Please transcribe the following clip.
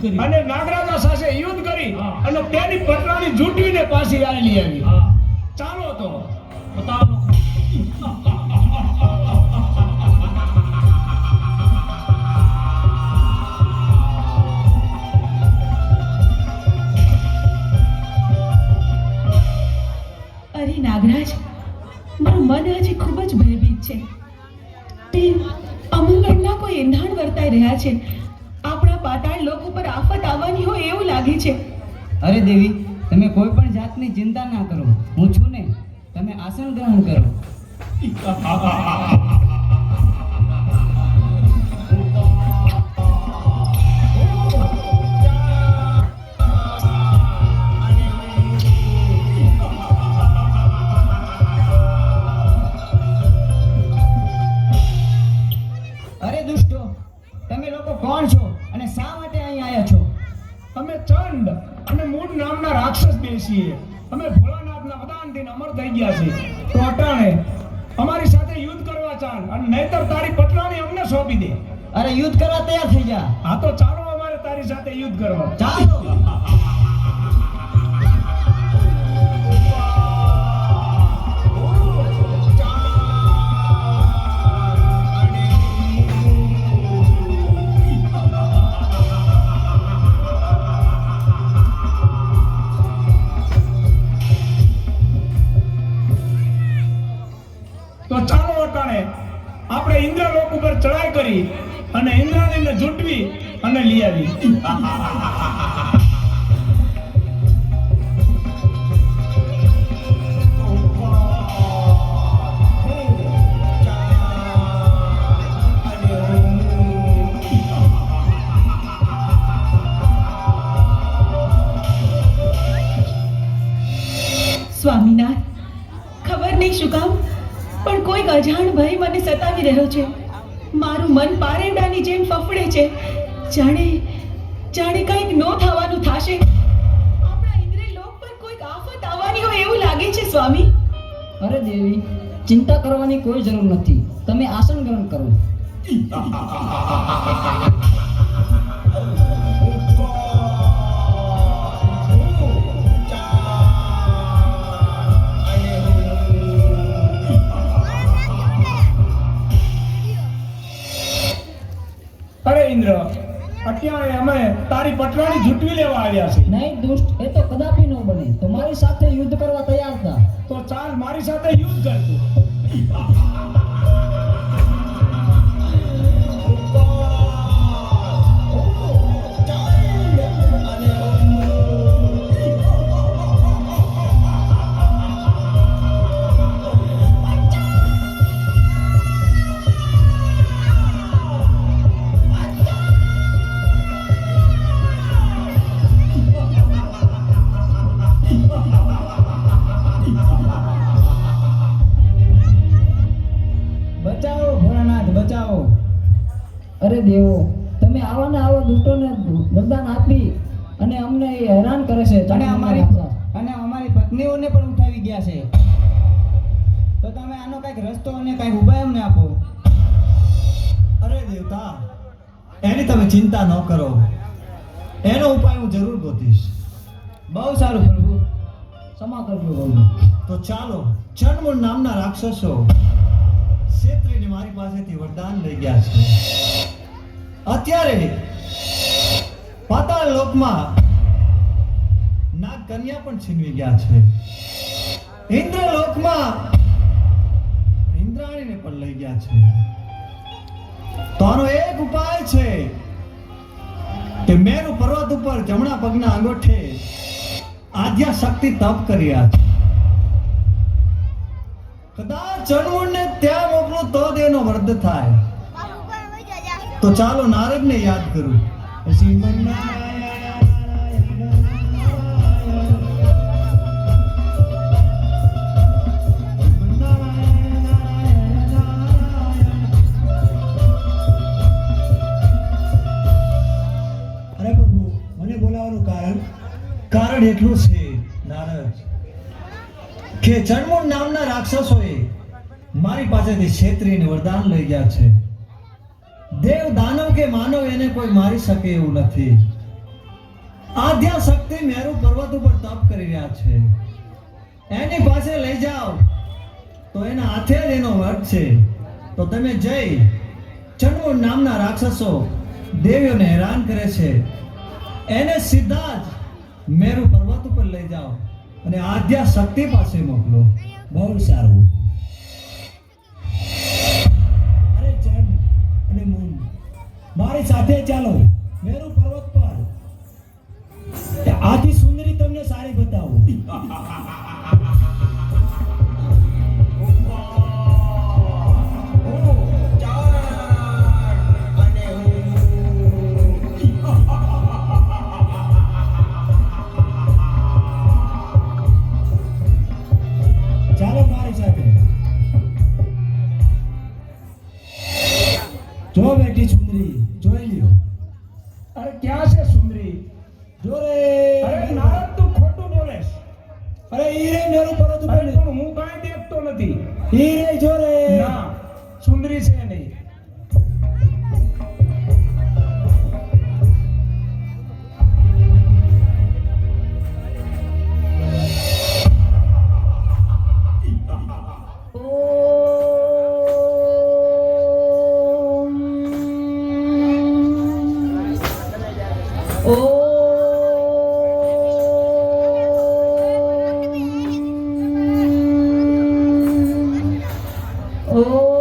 અને નાગરાજા સાથે યુદ્ધ કરી અને તેની પટરાણી જૂટવીને પાછી આવેલી આવી. ચાલો તો બતાવો. અરે નાગરાજ, મારું મન હજી ખૂબ જ ભયભીત છે. તે અમંગળના કોઈ એંધાણ વર્તાઈ રહ્યા છે. આપણા પાતાળ લોક ઉપર આફત આવવાની હોય એવું લાગે છે. અરે દેવી, તમે કોઈ પણ જાતની ચિંતા ના કરો. હું છું ને, તમે આસન ગ્રહણ કરો. અરે દુષ્ટો, તમે લોકો કોણ છો અને શા માટે અહીં આવ્યા છો? અમે ચંડ અને મૂળ નામના રાક્ષસ બેસીએ. અમે ભોળાનાથના વરદાનથી અમર થઈ ગયા છે. તો અટાણે અમારી સાથે યુદ્ધ કરવા ચાલ, અને નહીતર તારી પટરાણી અમને સોંપી દે. અરે યુદ્ધ કરવા તૈયાર થઈ જા. હા તો ચાલો અમારે તારી સાથે યુદ્ધ કરવા. ચાલો. તો ચાલો અટાણે આપણે ઇન્દ્રલોક ઉપર ચડાઈ કરી અને ઇન્દ્રાણીને જૂટવી અને લઈ આવી. સ્વામીનાથ, ખબર નહીં શું કામ પણ કોઈક અજાણ ભય મને સતાવી રહ્યો છે. મારું મન પારેડાની જેમ ફફડે છે. જાણે કંઈક નો થવાનું થાશે. આપણા ઇન્દ્રલોક પર કોઈક આફત આવવાની હોય એવું લાગે છે સ્વામી. અરે દેવી, ચિંતા કરવાની કોઈ જરૂર નથી. તમે આસન ગ્રહણ કરો. અરે ઇન્દ્ર, અત્યારે અમે તારી પટરાણી જૂટવી લેવા આવ્યા છે. નહીં દુષ્ટ, એ તો કદાપી ન બને. તમારી સાથે યુદ્ધ કરવા તૈયાર થા. તો ચાલ મારી સાથે યુદ્ધ કરતું. બચાવો ભોળાનાથ, બચાવો. અરે દેવો, તમે આવા ને આવા દુષ્ટોને વરદાન આપી અને અમને એ હેરાન કરે છે. અને અમારી પત્નીઓને પણ ઉઠાવી ગયા છે. તો તમે આનો કઈક રસ્તો અને કઈક ઉપાય અમને આપો. અરે દેવતા, એની તમે ચિંતા ન કરો. એનો ઉપાય હું જરૂર ગોતીશ. બહુ સારું પ્રભુ, ક્ષમા કરજો પ્રભુ. તો ચાલો, ચંડમૂળ નામના રાક્ષસો ક્ષેત્રીને મારી પાસેથી વરદાન લઈ ગયા છે. અત્યારે પાતાળ લોકમાં નાગ કન્યા પણ છીનવી ગયા છે. ઇન્દ્રલોકમાં ઇન્દ્રાણીને પણ લઈ ગયા છે. તો આનો એક ઉપાય છે કે મેરુ પર્વત ઉપર જમણા પગના અંગૂઠે આદ્યા શક્તિ તપ કર્યા છે. કદાચ ચંડમૂળને ત્યાં મોકલું તો જ એનો વર્ધ થાય. તો ચાલો નારદને યાદ કરું. અરે પ્રભુ, મને બોલાવવાનું કારણ એટલું છે નારદ કે ચંડમૂળ નામના રાક્ષસોએ મારી પાસેથી ક્ષેત્રીયને વરદાન લઈ ગયા છે. દેવ દાનવ કે માનવ એને કોઈ મારી શકે એવું નથી. આદ્યા શક્તિ મેરુ પર્વત ઉપર તપ કરી રહ્યા છે. એની પાસે લઈ જાઓ તો એના હાથે જ એનો વટ છે. તો તમે જઈ ચંડમુંડ નામના રાક્ષસો દેવીઓને હેરાન કરે છે એને સીધા જ મેરુ પર્વત ઉપર લઈ જાઓ અને આદ્યા શક્તિ પાસે મોકલો. બહુ સારું. અરે ચંડ અને મૂન, મારી સાથે ચાલો મેરુ પર્વત પર. આથી સુંદરી તમને સારી બતાવું. ચાલો મારી સાથે. જો બેટી સુંદરી, જોઈ લ્યો. અરે ક્યાં છે સુંદરી? જો રે. અરે નારદ તું ખોટું બોલેસ. અરે ઈ રે મેરુ પર્વત ઉપર. અરે પણ હું કાંઈ દેખતો નથી. ઈ રે જો રે. ના, સુંદરી છે નહીં. ઓ